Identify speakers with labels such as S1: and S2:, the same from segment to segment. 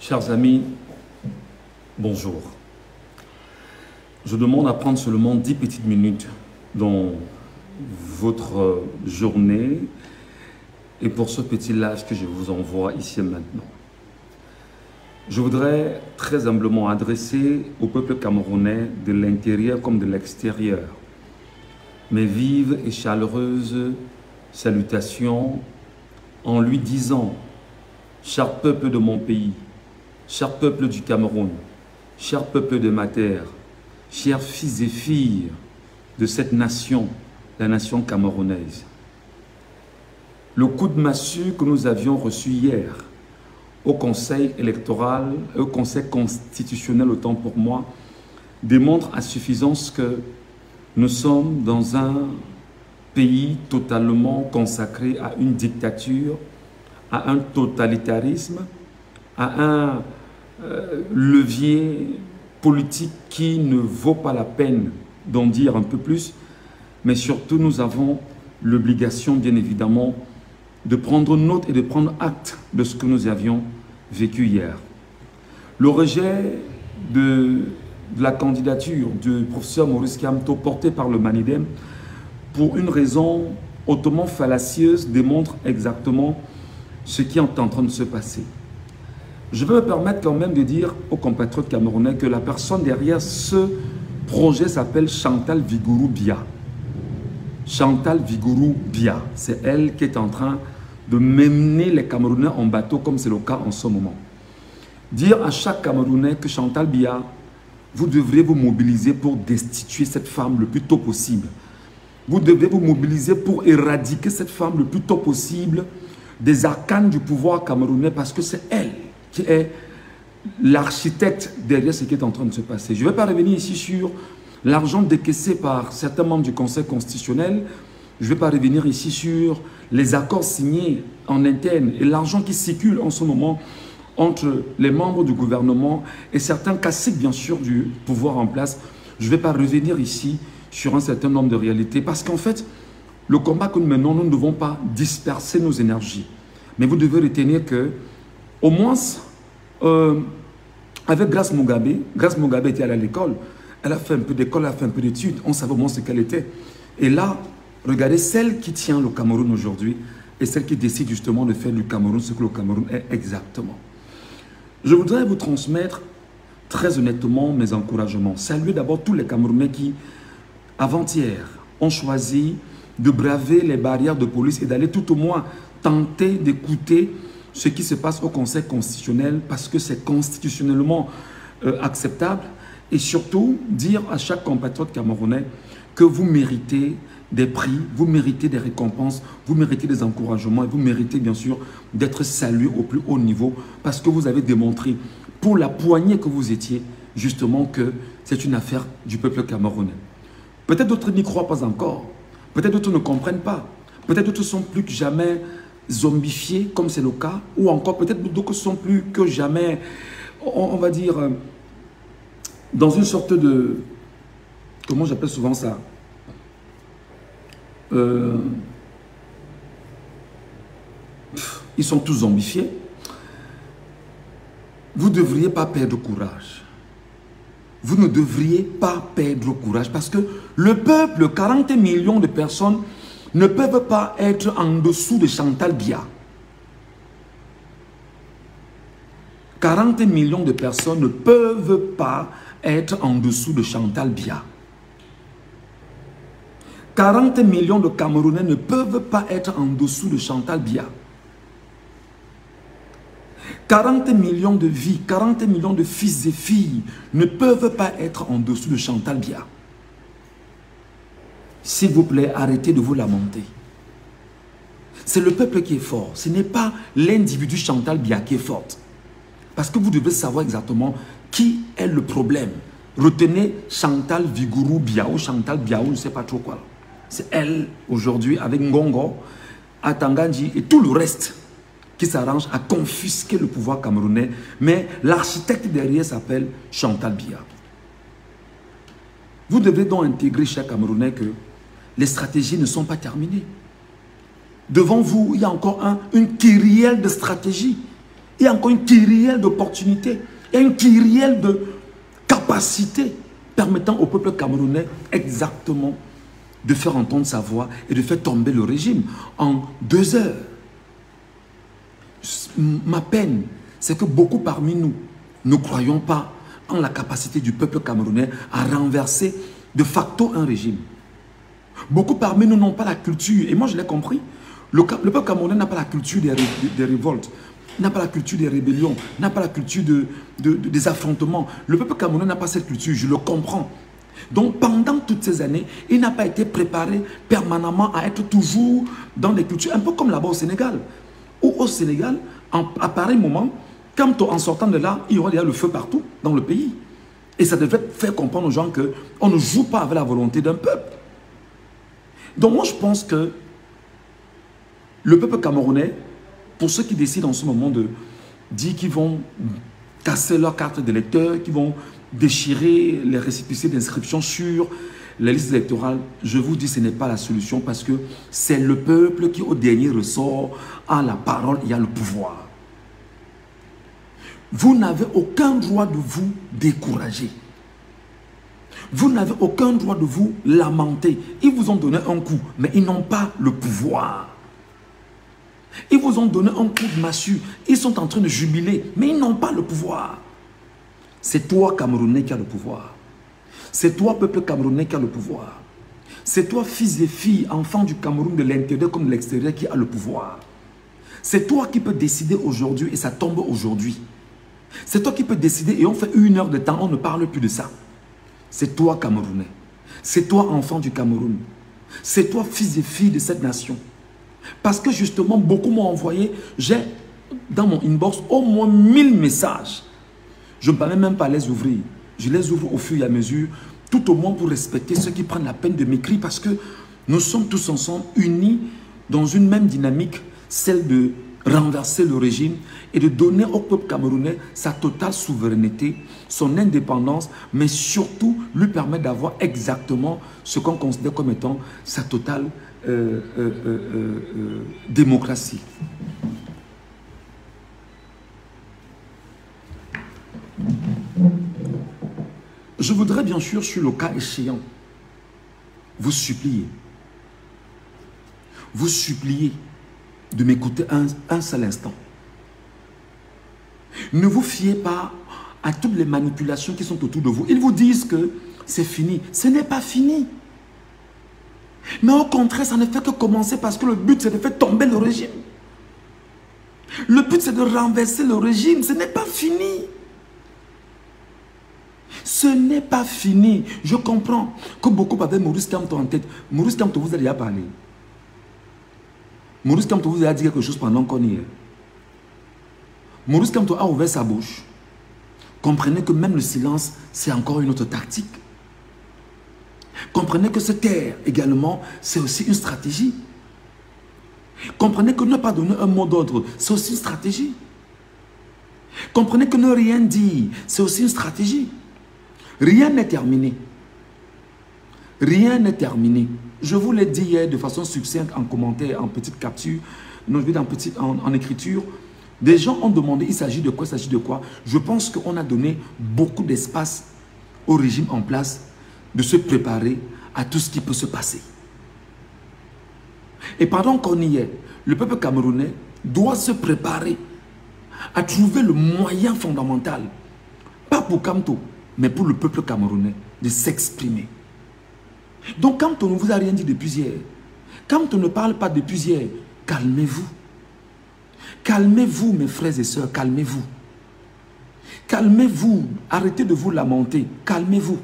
S1: Chers amis, bonjour. Je demande à prendre seulement 10 petites minutes dans votre journée et pour ce petit live que je vous envoie ici et maintenant. Je voudrais très humblement adresser au peuple camerounais de l'intérieur comme de l'extérieur mes vives et chaleureuses salutations en lui disant: cher peuple de mon pays, cher peuple du Cameroun, cher peuple de ma terre, chers fils et filles de cette nation, la nation camerounaise. Le coup de massue que nous avions reçu hier au Conseil électoral, au Conseil constitutionnel autant pour moi, démontre à suffisance que nous sommes dans un pays totalement consacré à une dictature, à un totalitarisme, à un levier politique qui ne vaut pas la peine d'en dire un peu plus, mais surtout nous avons l'obligation bien évidemment de prendre note et de prendre acte de ce que nous avions vécu hier. Le rejet de la candidature du professeur Maurice Kamto porté par le Manidem pour une raison hautement fallacieuse démontre exactement ce qui est en train de se passer. Je vais me permettre quand même de dire aux compatriotes camerounais que la personne derrière ce projet s'appelle Chantal Vigouroux Bia. Chantal Vigouroux Bia, c'est elle qui est en train de mener les Camerounais en bateau comme c'est le cas en ce moment. Dire à chaque Camerounais que Chantal Bia, vous devrez vous mobiliser pour destituer cette femme le plus tôt possible. Vous devez vous mobiliser pour éradiquer cette femme le plus tôt possible des arcanes du pouvoir camerounais parce que c'est elle qui est l'architecte derrière ce qui est en train de se passer. Je ne vais pas revenir ici sur l'argent décaissé par certains membres du Conseil constitutionnel. Je ne vais pas revenir ici sur les accords signés en interne et l'argent qui circule en ce moment entre les membres du gouvernement et certains caciques bien sûr du pouvoir en place. Je ne vais pas revenir ici sur un certain nombre de réalités parce qu'en fait, le combat que nous menons, nous ne devons pas disperser nos énergies. Mais vous devez retenir que, au moins, avec Grace Mugabe était allée à l'école, elle a fait un peu d'école, elle a fait un peu d'études, on savait au moins ce qu'elle était. Et là, regardez celle qui tient le Cameroun aujourd'hui et celle qui décide justement de faire du Cameroun ce que le Cameroun est exactement. Je voudrais vous transmettre très honnêtement mes encouragements. Saluer d'abord tous les Camerounais qui, avant-hier, ont choisi de braver les barrières de police et d'aller tout au moins tenter d'écouter ce qui se passe au Conseil constitutionnel parce que c'est constitutionnellement acceptable et surtout dire à chaque compatriote camerounais que vous méritez des prix, vous méritez des récompenses, vous méritez des encouragements et vous méritez bien sûr d'être salué au plus haut niveau parce que vous avez démontré pour la poignée que vous étiez justement que c'est une affaire du peuple camerounais. Peut-être d'autres n'y croient pas encore, peut-être d'autres ne comprennent pas, peut-être d'autres sont plus que jamais zombifiés comme c'est le cas ou encore peut-être d'autres sont plus que jamais, on va dire, dans une sorte de, comment j'appelle souvent ça, ils sont tous zombifiés. Vous ne devriez pas perdre courage. Vous ne devriez pas perdre courage parce que le peuple, 40 millions de personnes ne peuvent pas être en dessous de Chantal Bia. 40 millions de personnes ne peuvent pas être en dessous de Chantal Bia. 40 millions de Camerounais ne peuvent pas être en dessous de Chantal Bia. 40 millions de vies, 40 millions de fils et filles ne peuvent pas être en dessous de Chantal Bia. S'il vous plaît, arrêtez de vous lamenter. C'est le peuple qui est fort. Ce n'est pas l'individu Chantal Bia qui est forte. Parce que vous devez savoir exactement qui est le problème. Retenez Chantal Vigouroux Bia ou Chantal Bia ou je ne sais pas trop quoi. C'est elle aujourd'hui avec Ngongo, Atangandji et tout le reste qui s'arrange à confisquer le pouvoir camerounais. Mais l'architecte derrière s'appelle Chantal Bia. Vous devez donc intégrer, chers Camerounais, que les stratégies ne sont pas terminées. Devant vous, il y a encore une kyrielle de stratégies. Il y a encore une kyrielle d'opportunités. Il y a une kyrielle de capacités permettant au peuple camerounais exactement de faire entendre sa voix et de faire tomber le régime en 2 heures. Ma peine, c'est que beaucoup parmi nous ne croyons pas en la capacité du peuple camerounais à renverser de facto un régime. Beaucoup parmi nous n'ont pas la culture, et moi je l'ai compris, le peuple camerounais n'a pas la culture des révoltes, n'a pas la culture des rébellions, n'a pas la culture des affrontements. Le peuple camerounais n'a pas cette culture, je le comprends. Donc pendant toutes ces années, il n'a pas été préparé permanemment à être toujours dans des cultures, un peu comme là-bas au Sénégal. Ou au Sénégal, à pareil moment, quand en sortant de là, il y aura déjà le feu partout dans le pays. Et ça devait faire comprendre aux gens qu'on ne joue pas avec la volonté d'un peuple. Donc moi je pense que le peuple camerounais, pour ceux qui décident en ce moment de dire qu'ils vont casser leur carte d'électeur, qu'ils vont déchirer les récépissés d'inscription sur les listes électorales, je vous dis que ce n'est pas la solution parce que c'est le peuple qui au dernier ressort a la parole et a le pouvoir. Vous n'avez aucun droit de vous décourager. Vous n'avez aucun droit de vous lamenter. Ils vous ont donné un coup, mais ils n'ont pas le pouvoir. Ils vous ont donné un coup de massue. Ils sont en train de jubiler, mais ils n'ont pas le pouvoir. C'est toi, Camerounais, qui as le pouvoir. C'est toi, peuple camerounais, qui a le pouvoir. C'est toi, fils et filles, enfants du Cameroun, de l'intérieur comme de l'extérieur, qui a le pouvoir. C'est toi qui peux décider aujourd'hui et ça tombe aujourd'hui. C'est toi qui peux décider et on fait 1 heure de temps, on ne parle plus de ça. C'est toi, Camerounais. C'est toi, enfant du Cameroun. C'est toi, fils et filles de cette nation. Parce que justement, beaucoup m'ont envoyé, j'ai dans mon inbox au moins 1000 messages. Je ne peux même pas les ouvrir. Je les ouvre au fur et à mesure, tout au moins pour respecter ceux qui prennent la peine de m'écrire parce que nous sommes tous ensemble unis dans une même dynamique, celle de renverser le régime et de donner au peuple camerounais sa totale souveraineté, son indépendance, mais surtout lui permettre d'avoir exactement ce qu'on considère comme étant sa totale démocratie. Je voudrais bien sûr, sur le cas échéant, vous supplier de m'écouter un seul instant. Ne vous fiez pas à toutes les manipulations qui sont autour de vous. Ils vous disent que c'est fini. Ce n'est pas fini. Mais au contraire, ça ne fait que commencer parce que le but, c'est de faire tomber le régime. Le but, c'est de renverser le régime. Ce n'est pas fini. Ce n'est pas fini. Je comprends que beaucoup avaient Maurice Kamto en tête. Maurice Kamto vous a déjà parlé. Maurice Kamto vous a dit quelque chose pendant qu'on y est. Maurice Kamto a ouvert sa bouche. Comprenez que même le silence, c'est encore une autre tactique. Comprenez que se taire également, c'est aussi une stratégie. Comprenez que ne pas donner un mot d'ordre, c'est aussi une stratégie. Comprenez que ne rien dire, c'est aussi une stratégie. Rien n'est terminé. Rien n'est terminé. Je vous l'ai dit hier de façon succincte en commentaire, en petite capture, en écriture. Des gens ont demandé, il s'agit de quoi, il s'agit de quoi. Je pense qu'on a donné beaucoup d'espace au régime en place de se préparer à tout ce qui peut se passer. Et pendant qu'on y est, le peuple camerounais doit se préparer à trouver le moyen fondamental, pas pour Kamto, mais pour le peuple camerounais, de s'exprimer. Donc quand on ne vous a rien dit depuis hier, quand on ne parle pas depuis hier, calmez-vous. Calmez-vous mes frères et sœurs, calmez-vous. Calmez-vous, arrêtez de vous lamenter, calmez-vous.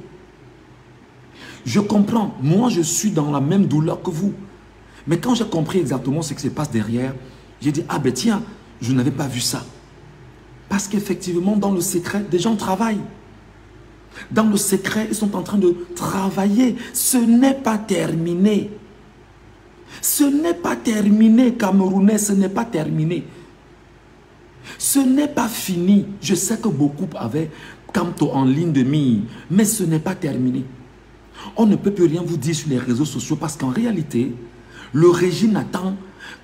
S1: Je comprends, moi je suis dans la même douleur que vous. Mais quand j'ai compris exactement ce qui se passe derrière, j'ai dit, ah ben tiens, je n'avais pas vu ça. Parce qu'effectivement, dans le secret, des gens travaillent. Dans le secret, ils sont en train de travailler. Ce n'est pas terminé. Ce n'est pas terminé, Camerounais, ce n'est pas terminé. Ce n'est pas fini. Je sais que beaucoup avaient Kamto en ligne de mire, mais ce n'est pas terminé. On ne peut plus rien vous dire sur les réseaux sociaux parce qu'en réalité, le régime n'attend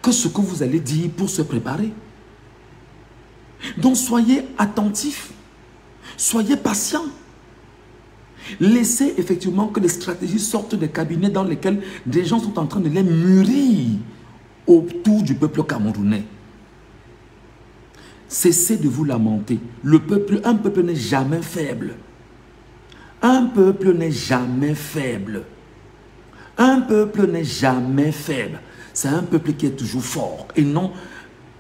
S1: que ce que vous allez dire pour se préparer. Donc soyez attentifs, soyez patients. Laissez effectivement que les stratégies sortent des cabinets dans lesquels des gens sont en train de les mûrir autour du peuple camerounais. Cessez de vous lamenter. Un peuple n'est jamais faible. Un peuple n'est jamais faible. Un peuple n'est jamais faible. C'est un peuple qui est toujours fort. Et non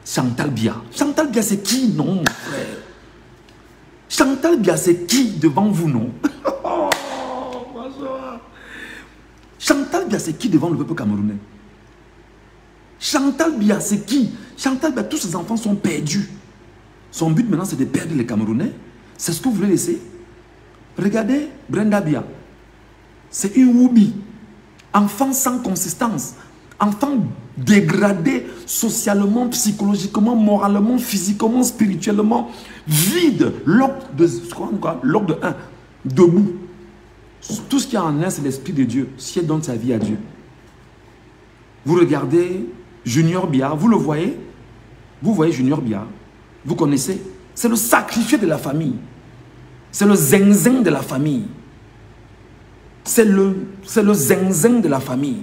S1: Chantal Biya. Chantal Biya, c'est qui, non, mon frère? Chantal Biya, c'est qui devant vous, non? Chantal Biya, c'est qui devant le peuple camerounais? Chantal Biya, c'est qui? Chantal Biya, tous ses enfants sont perdus. Son but maintenant, c'est de perdre les Camerounais. C'est ce que vous voulez laisser? Regardez Brenda Biya. C'est une Woubi. Enfant sans consistance. Enfant dégradé socialement, psychologiquement, moralement, physiquement, spirituellement. Vide. L'ordre de 1. Debout. Tout ce qui est en un, c'est l'Esprit de Dieu. Si elle donne sa vie à Dieu. Vous regardez Junior Biya. Vous le voyez? Vous voyez Junior Biya? Vous connaissez? C'est le sacrifié de la famille. C'est le zinzin de la famille. C'est le zinzin de la famille.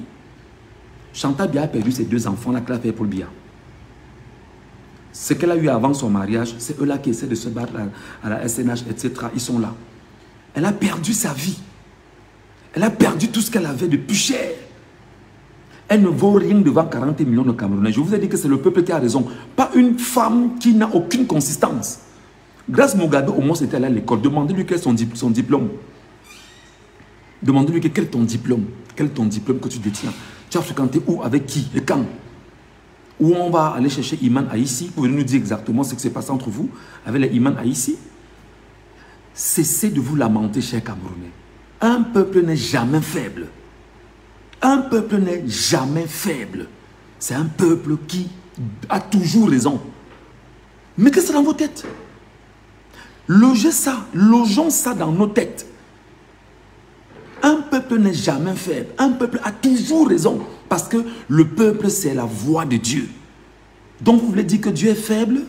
S1: Chantal Biya a perdu ses 2 enfants-là qu'elle a fait pour Biya. Ce qu'elle a eu avant son mariage, c'est eux-là qui essaient de se battre à la SNH, etc. Ils sont là. Elle a perdu sa vie. Elle a perdu tout ce qu'elle avait de plus cher. Elle ne vaut rien devant 40 millions de Camerounais. Je vous ai dit que c'est le peuple qui a raison. Pas une femme qui n'a aucune consistance. Grâce Mugabe, au moins, c'était allé à l'école. Demandez-lui quel est son diplôme. Demandez-lui quel est ton diplôme. Quel est ton diplôme que tu détiens. Tu as fréquenté où, avec qui et quand? Où on va aller chercher Iman Aïssi. Pouvez-vous nous dire exactement ce qui s'est passé entre vous avec les Iman Aïssi? Cessez de vous lamenter, chers Camerounais. Un peuple n'est jamais faible. Un peuple n'est jamais faible. C'est un peuple qui a toujours raison. Mettez ça dans vos têtes. Logeons ça dans nos têtes. Un peuple n'est jamais faible. Un peuple a toujours raison. Parce que le peuple, c'est la voix de Dieu. Donc, vous voulez dire que Dieu est faible?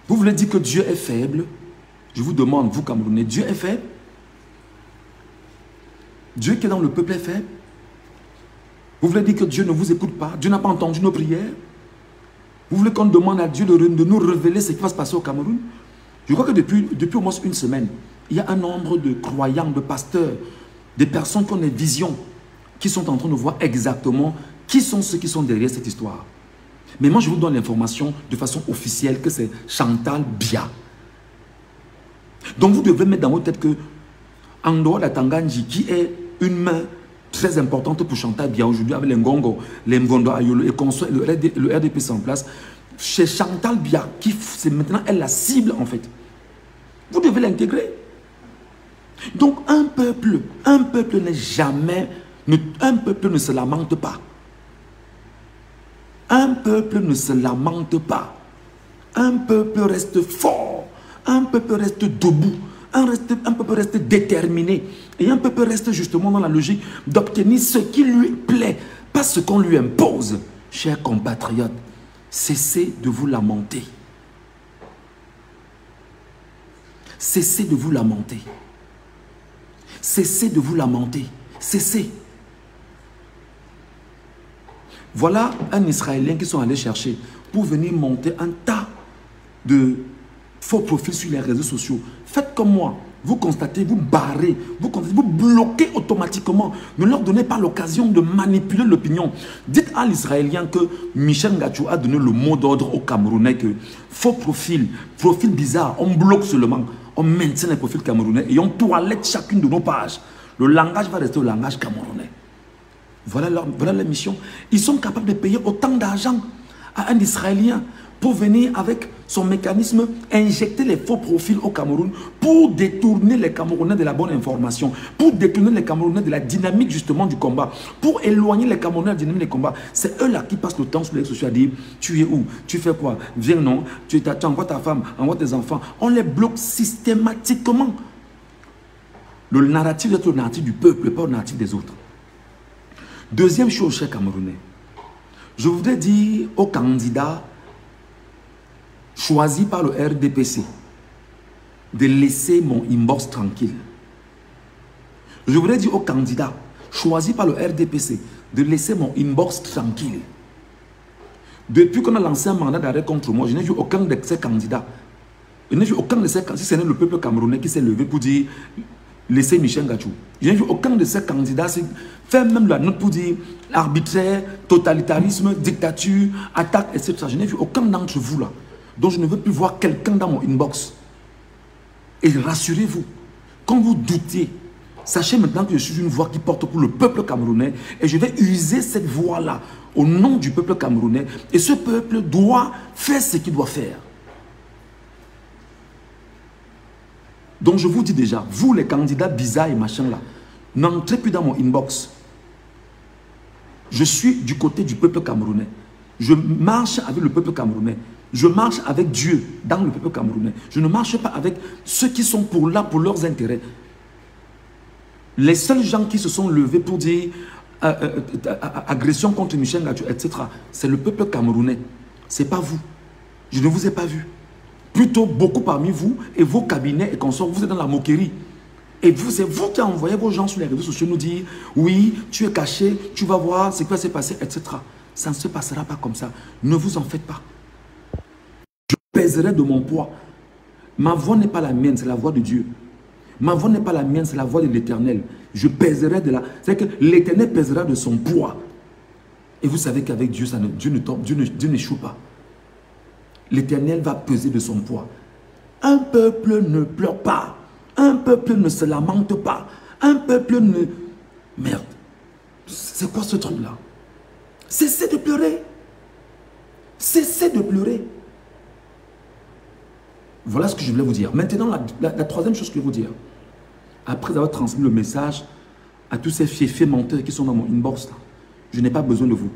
S1: Vous voulez dire que Dieu est faible? Je vous demande, vous Camerounais, Dieu est faible? Dieu qui est dans le peuple est faible? Vous voulez dire que Dieu ne vous écoute pas? Dieu n'a pas entendu nos prières? Vous voulez qu'on demande à Dieu de nous révéler ce qui va se passer au Cameroun? Je crois que depuis au moins une semaine, il y a un nombre de croyants, de pasteurs, des personnes qui ont des visions, qui sont en train de voir exactement qui sont ceux qui sont derrière cette histoire. Mais moi, je vous donne l'information de façon officielle que c'est Chantal Biya. Donc, vous devez mettre dans votre tête que en dehors de Tanganji, qui est une main très importante pour Chantal Biya aujourd'hui avec les Ngongo, les Mvondo Ayolo et qu'on soit le RDP en place, chez Chantal Biya, qui c'est maintenant elle la cible en fait. Vous devez l'intégrer. Donc un peuple n'est jamais, un peuple ne se lamente pas. Un peuple ne se lamente pas. Un peuple reste fort. Un peuple reste debout. Un peuple reste déterminé. Et un peuple reste justement dans la logique d'obtenir ce qui lui plaît, pas ce qu'on lui impose. Chers compatriotes, cessez de vous lamenter. Cessez de vous lamenter. Cessez de vous lamenter. Cessez. Voilà un Israélien qui sont allés chercher pour venir monter un tas de faux profils sur les réseaux sociaux. Faites comme moi. Vous constatez, vous barrez, vous bloquez automatiquement. Ne leur donnez pas l'occasion de manipuler l'opinion. Dites à l'Israélien que Michel Ngatsou a donné le mot d'ordre au Camerounais que faux profil bizarre, on bloque seulement. On maintient les profils camerounais et on toilette chacune de nos pages. Le langage va rester au langage camerounais. Voilà leur mission. Ils sont capables de payer autant d'argent à un Israélien pour venir avec son mécanisme injecter les faux profils au Cameroun pour détourner les Camerounais de la bonne information, pour détourner les Camerounais de la dynamique justement du combat, pour éloigner les Camerounais de la dynamique du combat. C'est eux là qui passent le temps sur les réseaux sociaux à dire « Tu es où? Tu fais quoi? Viens non? Tu envoies ta femme, envoie tes enfants. » On les bloque systématiquement. Le narratif doit être le narratif du peuple, pas le narratif des autres. Deuxième chose, chers Camerounais, je voudrais dire aux candidats choisi par le RDPC, de laisser mon inbox tranquille. Je voudrais dire aux candidats choisis par le RDPC de laisser mon inbox tranquille. Depuis qu'on a lancé un mandat d'arrêt contre moi, je n'ai vu aucun de ces candidats. Je n'ai vu aucun de ces candidats, si ce n'est le peuple camerounais qui s'est levé pour dire laissez Michel Gachou. Je n'ai vu aucun de ces candidats faire même la note pour dire arbitraire, totalitarisme, dictature, attaque, etc. Je n'ai vu aucun d'entre vous là. Donc je ne veux plus voir quelqu'un dans mon inbox. Et rassurez-vous, quand vous doutez, sachez maintenant que je suis une voix qui porte pour le peuple camerounais et je vais user cette voix-là au nom du peuple camerounais et ce peuple doit faire ce qu'il doit faire. Donc je vous dis déjà, vous les candidats bizarres et machin là, n'entrez plus dans mon inbox. Je suis du côté du peuple camerounais. Je marche avec le peuple camerounais. Je marche avec Dieu dans le peuple camerounais. Je ne marche pas avec ceux qui sont là pour leurs intérêts. Les seuls gens qui se sont levés pour dire agression contre Michel Gachou, etc., c'est le peuple camerounais. Ce n'est pas vous. Je ne vous ai pas vu. Plutôt beaucoup parmi vous et vos cabinets et consorts, vous êtes dans la moquerie. Et c'est vous qui envoyez vos gens sur les réseaux sociaux nous dire oui, tu es caché, tu vas voir ce qui va se passer, etc. Ça ne se passera pas comme ça. Ne vous en faites pas. Je pèserai de mon poids. Ma voix n'est pas la mienne, c'est la voix de Dieu. Ma voix n'est pas la mienne, c'est la voix de l'Éternel. Je pèserai de la... C'est-à-dire que l'Éternel pèsera de son poids. Et vous savez qu'avec Dieu, Dieu n'échoue pas. L'Éternel va peser de son poids. Un peuple ne pleure pas. Un peuple ne se lamente pas. Un peuple ne... Merde. C'est quoi ce truc-là? Cessez de pleurer. Cessez de pleurer. Voilà ce que je voulais vous dire. Maintenant, la troisième chose que je vais vous dire. Après avoir transmis le message à tous ces fiefs menteurs qui sont dans mon inbox, là, je n'ai pas besoin de vous.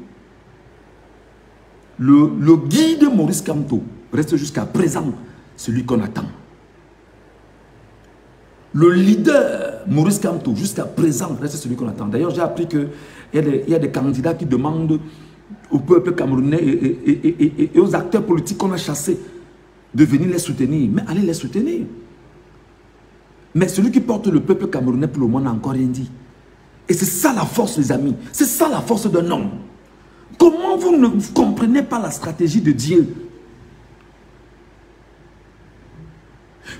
S1: Le guide Maurice Kamto reste jusqu'à présent celui qu'on attend. Le leader Maurice Kamto jusqu'à présent reste celui qu'on attend. D'ailleurs, j'ai appris qu'il y a des candidats qui demandent au peuple camerounais et aux acteurs politiques qu'on a chassés de venir les soutenir. Mais allez les soutenir. Mais celui qui porte le peuple camerounais pour le moment n'a encore rien dit. Et c'est ça la force, les amis. C'est ça la force d'un homme. Comment vous ne comprenez pas la stratégie de Dieu?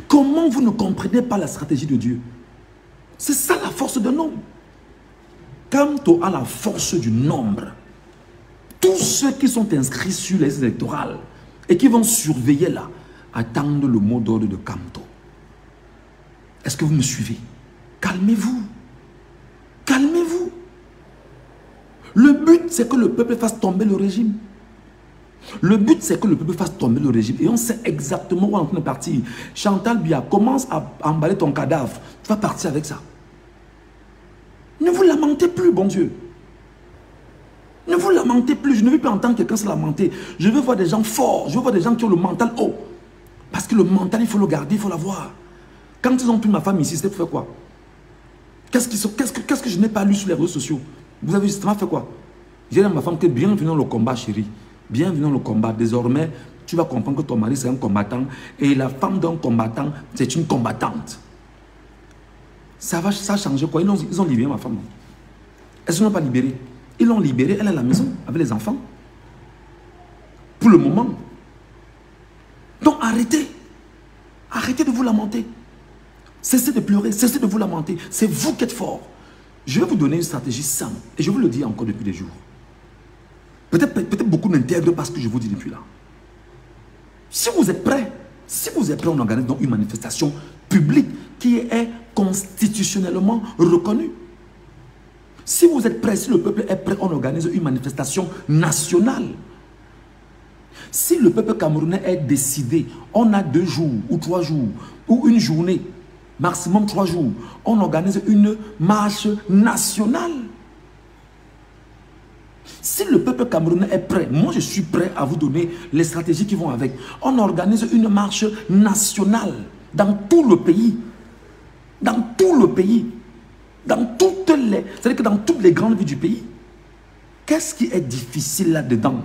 S1: Comment vous ne comprenez pas la stratégie de Dieu? C'est ça la force d'un homme. Quant à la force du nombre, tous ceux qui sont inscrits sur les électorales et qui vont surveiller là, attendent le mot d'ordre de Kamto. Est-ce que vous me suivez? Calmez-vous. Calmez-vous. Le but, c'est que le peuple fasse tomber le régime. Le but, c'est que le peuple fasse tomber le régime. Et on sait exactement où on est en train de partir. Chantal Biya, commence à emballer ton cadavre. Tu vas partir avec ça. Ne vous lamentez plus, bon Dieu. Ne vous lamentez plus. Je ne veux plus entendre quelqu'un se lamenter. Je veux voir des gens forts. Je veux voir des gens qui ont le mental haut. Parce que le mental, il faut le garder, il faut l'avoir. Quand ils ont pris ma femme ici, c'était pour faire quoi? Qu'est-ce que je n'ai pas lu sur les réseaux sociaux? Vous avez justement fait quoi? J'ai dit à ma femme que bienvenue dans le combat, chérie. Bienvenue dans le combat. Désormais, tu vas comprendre que ton mari, c'est un combattant. Et la femme d'un combattant, c'est une combattante. Ça a changé quoi? Ils ont libéré ma femme. Est-ce qu'ils n'ont pas libéré? Ils l'ont libérée, elle est à la maison, avec les enfants. Pour le moment. Donc arrêtez. Arrêtez de vous lamenter. Cessez de pleurer, cessez de vous lamenter. C'est vous qui êtes fort. Je vais vous donner une stratégie simple. Et je vous le dis encore depuis des jours. Peut-être beaucoup n'intègrent pas ce que je vous dis depuis là. Si vous êtes prêts, on organise donc une manifestation publique qui est constitutionnellement reconnue. Si vous êtes prêts, si le peuple est prêt, on organise une manifestation nationale. Si le peuple camerounais est décidé, on a 2 jours ou 3 jours ou une journée, maximum 3 jours, on organise une marche nationale. Si le peuple camerounais est prêt, moi je suis prêt à vous donner les stratégies qui vont avec. On organise une marche nationale dans tout le pays. Dans tout le pays. C'est-à-dire que dans toutes les grandes villes du pays. Qu'est-ce qui est difficile là-dedans?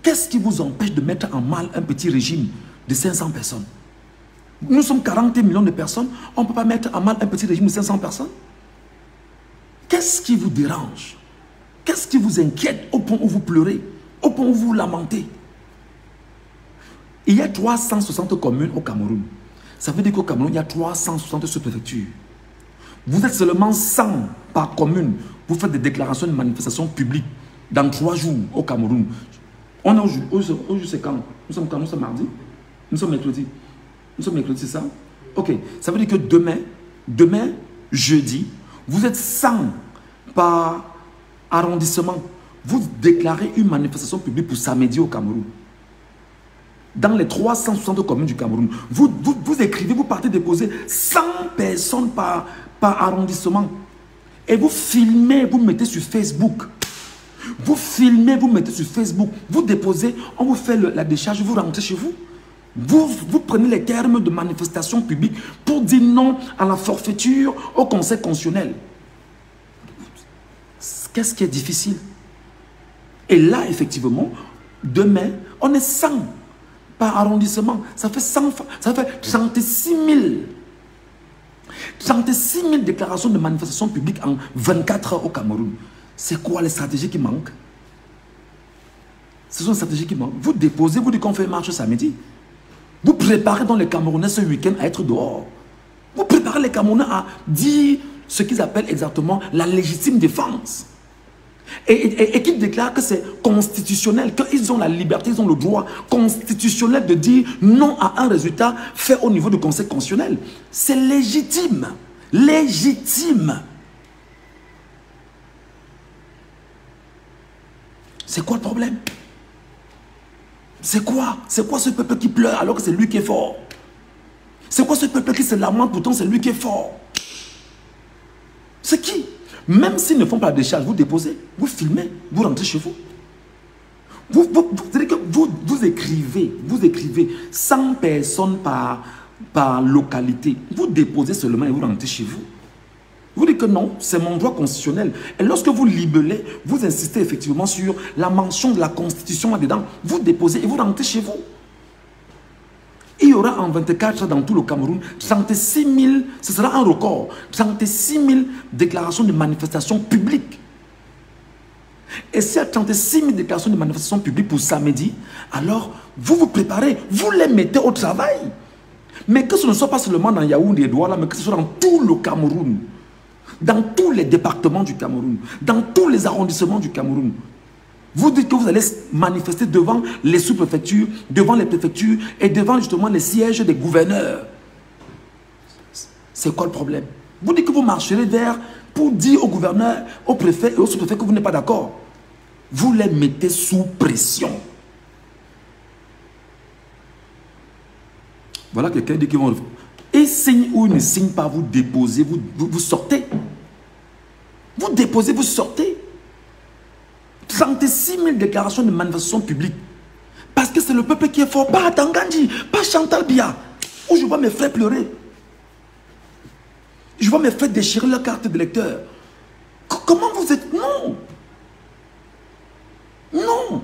S1: Qu'est-ce qui vous empêche de mettre en mal un petit régime de 500 personnes? Nous sommes 40 millions de personnes, on ne peut pas mettre en mal un petit régime de 500 personnes? Qu'est-ce qui vous dérange? Qu'est-ce qui vous inquiète au point où vous pleurez, au point où vous lamentez? Il y a 360 communes au Cameroun. Ça veut dire qu'au Cameroun, il y a 360 sous-préfectures. Vous êtes seulement 100 par commune. Vous faites des déclarations de manifestations publiques dans 3 jours au Cameroun. On est aujourd'hui, c'est quand? Nous sommes quand? Nous sommes mardi? Nous sommes mercredi? Nous sommes mercredi, c'est ça? Ok. Ça veut dire que demain, jeudi, vous êtes 100 par arrondissement. Vous déclarez une manifestation publique pour samedi au Cameroun. Dans les 360 communes du Cameroun, vous écrivez, vous partez déposer 100 personnes par arrondissement. Et vous filmez, vous mettez sur Facebook. Vous filmez, vous mettez sur Facebook. Vous déposez, on vous fait la décharge, vous rentrez chez vous. Vous prenez les termes de manifestation publique pour dire non à la forfaiture au Conseil constitutionnel. Qu'est-ce qui est difficile? Et là, effectivement, demain, on est 100 par arrondissement. Ça fait 36 000 déclarations de manifestation publique en 24 heures au Cameroun. C'est quoi les stratégies qui manquent? Ce sont les stratégies qui manquent. Vous déposez, vous dites qu'on fait marche samedi. Vous préparez dans les Camerounais ce week-end à être dehors. Vous préparez les Camerounais à dire ce qu'ils appellent exactement la légitime défense. Et qu'ils déclarent que c'est constitutionnel, qu'ils ont la liberté, ils ont le droit constitutionnel de dire non à un résultat fait au niveau du Conseil constitutionnel. C'est légitime. Légitime. C'est quoi le problème? C'est quoi? C'est quoi ce peuple qui pleure alors que c'est lui qui est fort? C'est quoi ce peuple qui se lamente pourtant c'est lui qui est fort? C'est qui? Même s'ils ne font pas la décharge, vous déposez, vous filmez, vous rentrez chez vous. Vous écrivez 100 personnes par localité. Vous déposez seulement et vous rentrez chez vous. Vous dites que non, c'est mon droit constitutionnel. Et lorsque vous libellez, vous insistez effectivement sur la mention de la Constitution là-dedans. Vous déposez et vous rentrez chez vous. Il y aura en 24 dans tout le Cameroun 36 000, ce sera un record, 36 000 déclarations de manifestations publiques. Et s'il y a 36 000 déclarations de manifestations publiques pour samedi, alors vous vous préparez, vous les mettez au travail. Mais que ce ne soit pas seulement dans Yaoundé et Douala, mais que ce soit dans tout le Cameroun, dans tous les départements du Cameroun, dans tous les arrondissements du Cameroun. Vous dites que vous allez manifester devant les sous-préfectures, devant les préfectures et devant justement les sièges des gouverneurs. C'est quoi le problème? Vous dites que vous marcherez vers pour dire aux gouverneurs, aux préfets et aux sous-préfets que vous n'êtes pas d'accord. Vous les mettez sous pression. Voilà quelqu'un dit qu'ils vont... Et signe ou ne signe pas, vous déposez, vous sortez. Vous déposez, vous sortez. 36 000 déclarations de manifestation publique. Parce que c'est le peuple qui est fort. Pas Tangandji, pas Chantal Biya. Où je vois mes frères pleurer. Je vois mes frères déchirer leur carte d'électeur. Comment vous êtes? Non. Non.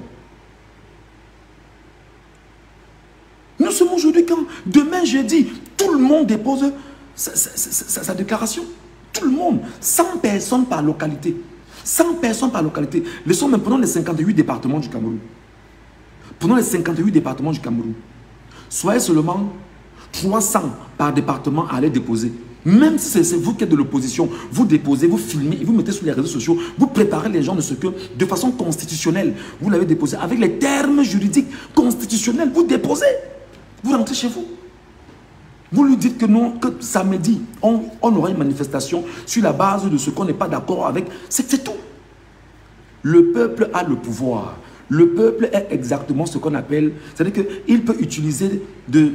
S1: Nous sommes aujourd'hui quand? Demain jeudi, tout le monde dépose sa déclaration. Tout le monde. 100 personnes par localité. 100 personnes par localité. Prenons les 58 départements du Cameroun. Prenons les 58 départements du Cameroun. Soyez seulement 300 par département à aller déposer. Même si c'est vous qui êtes de l'opposition, vous déposez, vous filmez, vous mettez sur les réseaux sociaux, vous préparez les gens de ce que, de façon constitutionnelle, vous l'avez déposé. Avec les termes juridiques constitutionnels, vous déposez. Vous rentrez chez vous. Vous lui dites que non, que samedi, on aura une manifestation sur la base de ce qu'on n'est pas d'accord avec. C'est tout. Le peuple a le pouvoir. Le peuple est exactement ce qu'on appelle... C'est-à-dire qu'il peut utiliser de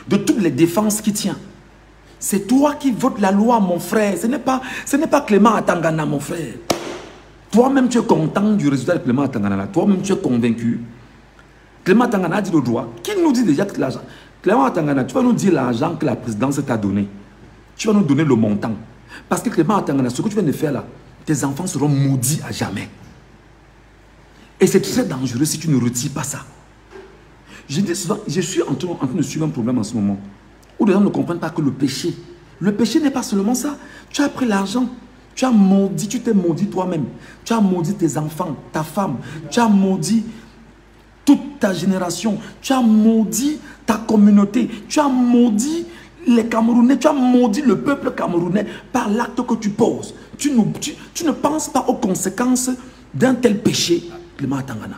S1: toutes les défenses qui tiennent. C'est toi qui votes la loi, mon frère. Ce n'est pas Clément Atangana, mon frère. Toi-même, tu es content du résultat de Clément Atangana. Toi-même, tu es convaincu. Clément Atangana a dit le droit. Qui nous dit déjà que l'argent? Clément Atangana, tu vas nous dire l'argent que la présidence t'a donné. Tu vas nous donner le montant. Parce que Clément Atangana, ce que tu viens de faire là, tes enfants seront maudits à jamais. Et c'est très dangereux si tu ne retires pas ça. Je dis souvent, je suis en train de suivre un problème en ce moment, où les gens ne comprennent pas que le péché n'est pas seulement ça. Tu as pris l'argent, tu as maudit, tu t'es maudit toi-même. Tu as maudit tes enfants, ta femme, tu as maudit toute ta génération, tu as maudit ta communauté, tu as maudit les Camerounais, tu as maudit le peuple camerounais par l'acte que tu poses. Tu ne penses pas aux conséquences d'un tel péché, Clément Tangana.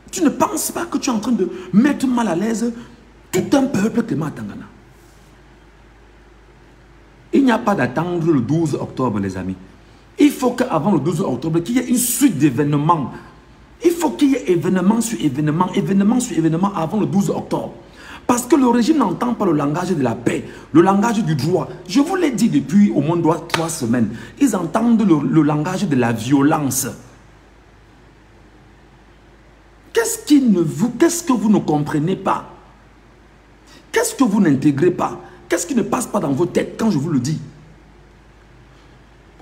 S1: Tu ne penses pas que tu es en train de mettre mal à l'aise tout un peuple, Clément Tangana. Il n'y a pas d'attendre le 12 octobre, les amis. Il faut qu'avant le 12 octobre, qu'il y ait une suite d'événements. Il faut qu'il y ait événement sur événement, événement sur événement avant le 12 octobre. Parce que le régime n'entend pas le langage de la paix, le langage du droit. Je vous l'ai dit depuis au moins 3 semaines. Ils entendent le langage de la violence. Qu'est-ce que vous ne comprenez pas? Qu'est-ce que vous n'intégrez pas? Qu'est-ce qui ne passe pas dans vos têtes quand je vous le dis?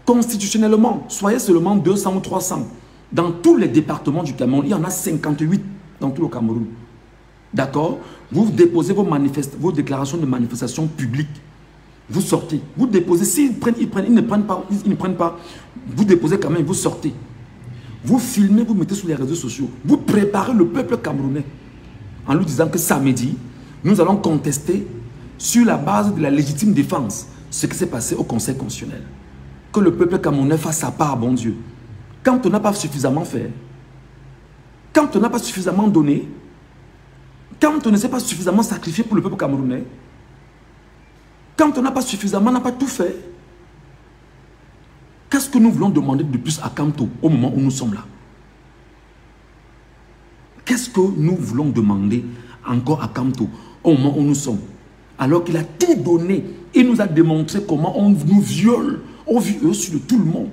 S1: Constitutionnellement, soyez seulement 200 ou 300. Dans tous les départements du Cameroun, il y en a 58 dans tout le Cameroun. D'accord? Vous déposez vos déclarations de manifestation publique. Vous sortez. Vous déposez. S'ils prennent, ils ne prennent pas. Vous déposez quand même, vous sortez. Vous filmez, vous mettez sur les réseaux sociaux. Vous préparez le peuple camerounais en lui disant que samedi, nous allons contester sur la base de la légitime défense ce qui s'est passé au Conseil constitutionnel. Que le peuple camerounais fasse sa part, bon Dieu. Quand on n'a pas suffisamment fait, quand on n'a pas suffisamment donné, quand on ne s'est pas suffisamment sacrifié pour le peuple camerounais, quand on n'a pas suffisamment, n'a pas tout fait, qu'est-ce que nous voulons demander de plus à Kamto au moment où nous sommes là? Qu'est-ce que nous voulons demander encore à Kamto au moment où nous sommes? Alors qu'il a tout donné, il nous a démontré comment on nous viole, on viole sur tout le monde.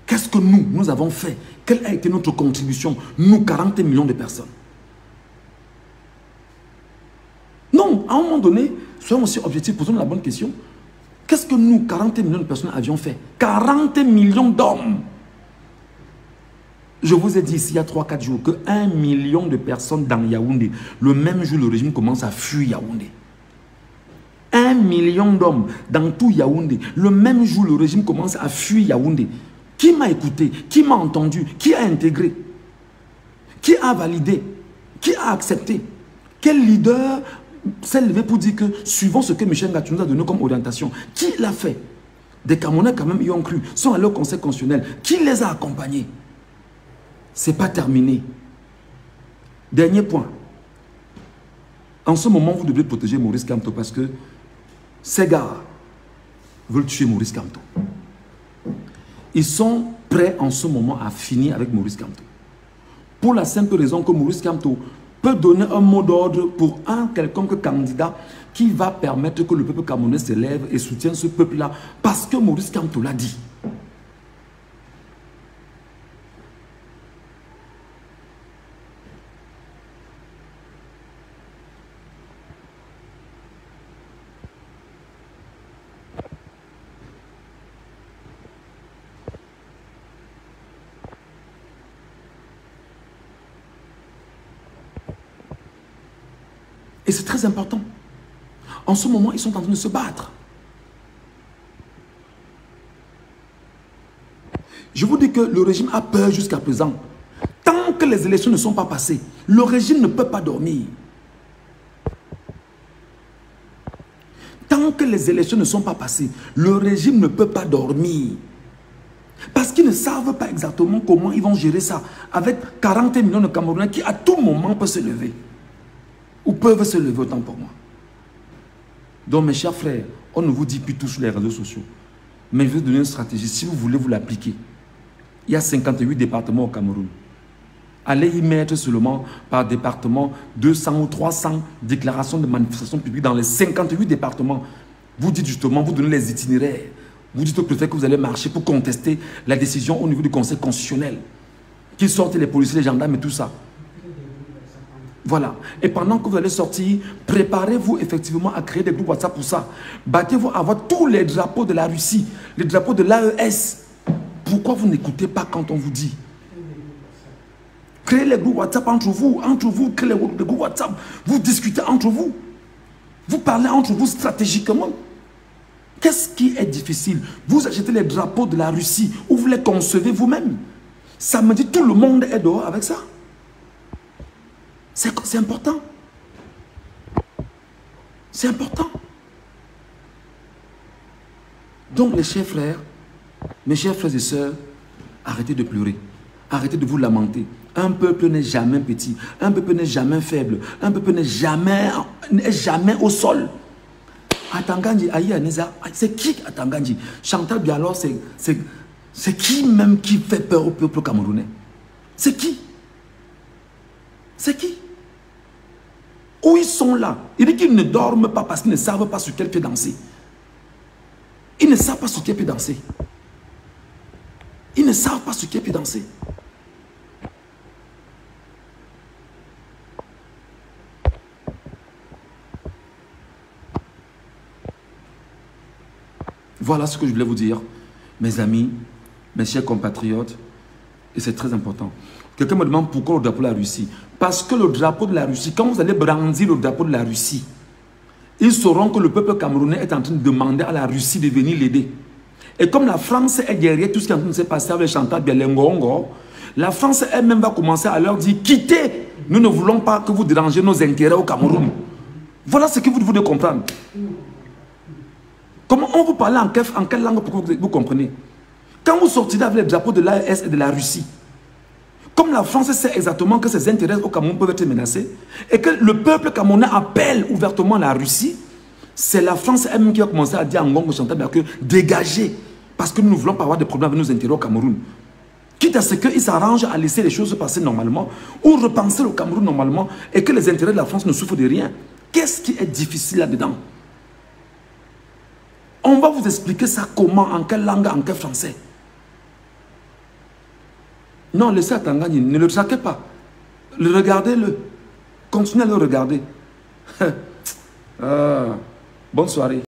S1: Qu'est-ce que nous avons fait? Quelle a été notre contribution? Nous, 40 millions de personnes. Non, à un moment donné, soyons aussi objectifs, posons la bonne question. Qu'est-ce que nous, 40 millions de personnes, avions fait? 40 millions d'hommes. Je vous ai dit ici, il y a 3-4 jours, que 1 million de personnes dans Yaoundé, le même jour, le régime commence à fuir Yaoundé. 1 million d'hommes dans tout Yaoundé, le même jour, le régime commence à fuir Yaoundé. Qui m'a écouté? Qui m'a entendu? Qui a intégré? Qui a validé? Qui a accepté? Quel leader s'est levé pour dire que suivons ce que Michel Ngatou nous a donné comme orientation? Qui l'a fait? Des Camerounais quand même y ont cru, sont allés au Conseil constitutionnel. Qui les a accompagnés? C'est pas terminé. Dernier point. En ce moment, vous devez protéger Maurice Kamto parce que ces gars veulent tuer Maurice Kamto. Ils sont prêts en ce moment à finir avec Maurice Kamto. Pour la simple raison que Maurice Kamto peut donner un mot d'ordre pour un quelconque candidat qui va permettre que le peuple camerounais se lève et soutienne ce peuple-là parce que Maurice Kamto l'a dit. Et c'est très important. En ce moment, ils sont en train de se battre. Je vous dis que le régime a peur jusqu'à présent. Tant que les élections ne sont pas passées, le régime ne peut pas dormir. Tant que les élections ne sont pas passées, le régime ne peut pas dormir. Parce qu'ils ne savent pas exactement comment ils vont gérer ça avec 40 millions de Camerounais qui à tout moment peuvent se lever. Ou peuvent se lever autant pour moi. Donc mes chers frères, on ne vous dit plus tout sur les réseaux sociaux. Mais je vais vous donner une stratégie. Si vous voulez vous l'appliquer, il y a 58 départements au Cameroun. Allez y mettre seulement par département 200 ou 300 déclarations de manifestation publique dans les 58 départements. Vous dites justement, vous donnez les itinéraires. Vous dites au préfet que vous allez marcher pour contester la décision au niveau du Conseil constitutionnel. Qu'ils sortent les policiers, les gendarmes et tout ça. Voilà. Et pendant que vous allez sortir, préparez-vous effectivement à créer des groupes WhatsApp pour ça. Battez-vous à avoir tous les drapeaux de la Russie, les drapeaux de l'AES. Pourquoi vous n'écoutez pas quand on vous dit? créez les groupes WhatsApp entre vous créez les groupes WhatsApp, vous discutez entre vous, vous parlez entre vous stratégiquement. Qu'est-ce qui est difficile? Vous achetez les drapeaux de la Russie ou vous les concevez vous-même. Samedi, tout le monde est dehors avec ça. C'est important. C'est important. Donc les chers frères, mes chers frères et sœurs, arrêtez de pleurer. Arrêtez de vous lamenter. Un peuple n'est jamais petit. Un peuple n'est jamais faible. Un peuple n'est jamais au sol. Atangandji, Aïe Aneza, c'est qui Atangandji? Chantal Bialor, c'est qui même qui fait peur au peuple camerounais? C'est qui? C'est qui? Où ils sont là? Il dit qu'ils ne dorment pas parce qu'ils ne savent pas sur quel pied danser. Ils ne savent pas sur quel pied danser. Ils ne savent pas sur quel pied danser. Voilà ce que je voulais vous dire, mes amis, mes chers compatriotes, et c'est très important. Quelqu'un me demande pourquoi le drapeau de la Russie. Parce que le drapeau de la Russie, quand vous allez brandir le drapeau de la Russie, ils sauront que le peuple camerounais est en train de demander à la Russie de venir l'aider. Et comme la France est derrière tout ce qui est en train de se passer avec Chantal Bialengongo, la France elle-même va commencer à leur dire, quittez, nous ne voulons pas que vous dérangez nos intérêts au Cameroun. Voilà ce que vous devez comprendre. Comment on vous parle en quelle langue pour que vous comprenez? Quand vous sortirez avec les drapeaux de l'AES et de la Russie, comme la France sait exactement que ses intérêts au Cameroun peuvent être menacés, et que le peuple camerounais appelle ouvertement la Russie, c'est la France elle-même qui va commencer à dire à Ngongo Chantal que dégagez, parce que nous ne voulons pas avoir de problèmes avec nos intérêts au Cameroun. Quitte à ce qu'ils s'arrangent à laisser les choses passer normalement, ou repenser au Cameroun normalement, et que les intérêts de la France ne souffrent de rien. Qu'est-ce qui est difficile là-dedans? On va vous expliquer ça comment, en quelle langue, en quel français. Non, laissez Atangandji, ne le traquez pas. Regardez-le. Continuez à le regarder. Bonne soirée.